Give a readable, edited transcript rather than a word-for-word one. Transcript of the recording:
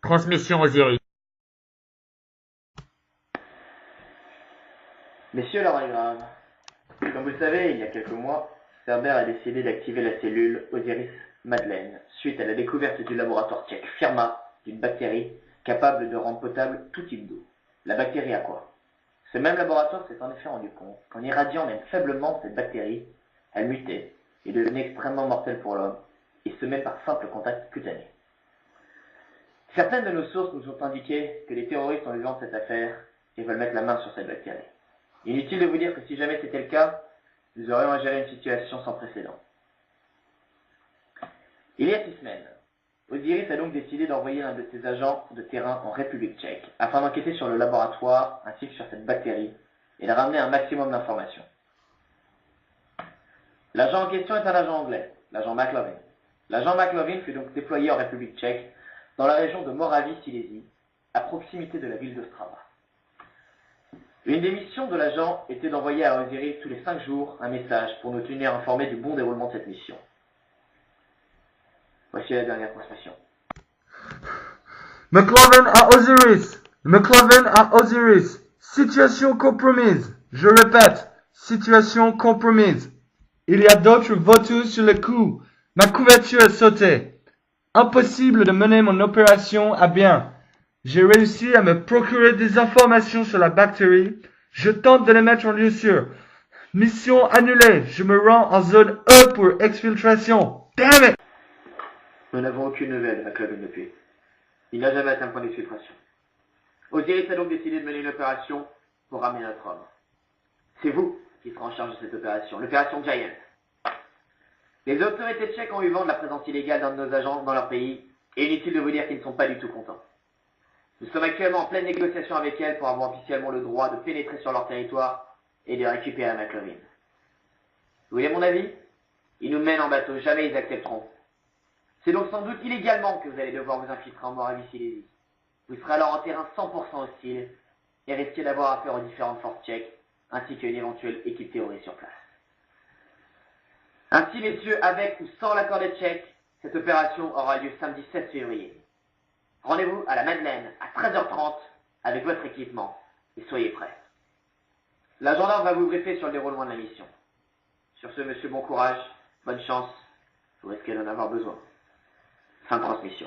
Transmission Osiris. Messieurs, l'heure est grave. Comme vous le savez, il y a quelques mois, Cerber a décidé d'activer la cellule Osiris-Madeleine suite à la découverte du laboratoire tchèque Firma d'une bactérie capable de rendre potable tout type d'eau. La bactérie à quoi? Ce même laboratoire s'est en effet rendu compte qu'en irradiant même faiblement cette bactérie, elle mutait et devenait extrêmement mortelle pour l'homme, et ce même par simple contact cutané. Certaines de nos sources nous ont indiqué que les terroristes ont eu vent de cette affaire et veulent mettre la main sur cette bactérie. Inutile de vous dire que si jamais c'était le cas, nous aurions à gérer une situation sans précédent. Il y a 6 semaines, Osiris a donc décidé d'envoyer un de ses agents de terrain en République tchèque afin d'enquêter sur le laboratoire ainsi que sur cette bactérie et de ramener un maximum d'informations. L'agent en question est un agent anglais, l'agent McLovin. L'agent McLovin fut donc déployé en République tchèque dans la région de Moravie-Silésie, à proximité de la ville d'Ostrava. Une des missions de l'agent était d'envoyer à Osiris tous les 5 jours un message pour nous tenir informés du bon déroulement de cette mission. Voici la dernière transmission. McLovin à Osiris. McLovin à Osiris. Situation compromise. Je répète, situation compromise. Il y a d'autres vautours sur le coup. Ma couverture est sautée. Impossible de mener mon opération à bien. J'ai réussi à me procurer des informations sur la bactérie. Je tente de les mettre en lieu sûr. Mission annulée. Je me rends en zone E pour exfiltration. Damn it! Nous n'avons aucune nouvelle de McLovin depuis. Il n'a jamais atteint le point d'exfiltration. Osiris a donc décidé de mener une opération pour ramener notre homme. C'est vous qui serez en charge de cette opération, l'opération Giant. Les autorités tchèques ont eu vent de la présence illégale d'un de nos agents dans leur pays, et inutile de vous dire qu'ils ne sont pas du tout contents. Nous sommes actuellement en pleine négociation avec elles pour avoir officiellement le droit de pénétrer sur leur territoire et de récupérer McLovin. Vous voulez mon avis? Ils nous mènent en bateau, jamais ils accepteront. C'est donc sans doute illégalement que vous allez devoir vous infiltrer en Moravie-Silésie. Vous serez alors en terrain 100% hostile et risquez d'avoir affaire aux différentes forces tchèques, ainsi qu'à une éventuelle équipe terroriste sur place. Ainsi, messieurs, avec ou sans l'accord des Tchèques, cette opération aura lieu samedi 16 février. Rendez-vous à la Madeleine à 13h30 avec votre équipement et soyez prêts. La gendarme va vous briefer sur le déroulement de la mission. Sur ce, monsieur, bon courage, bonne chance, vous risquez d'en avoir besoin. Fin de transmission.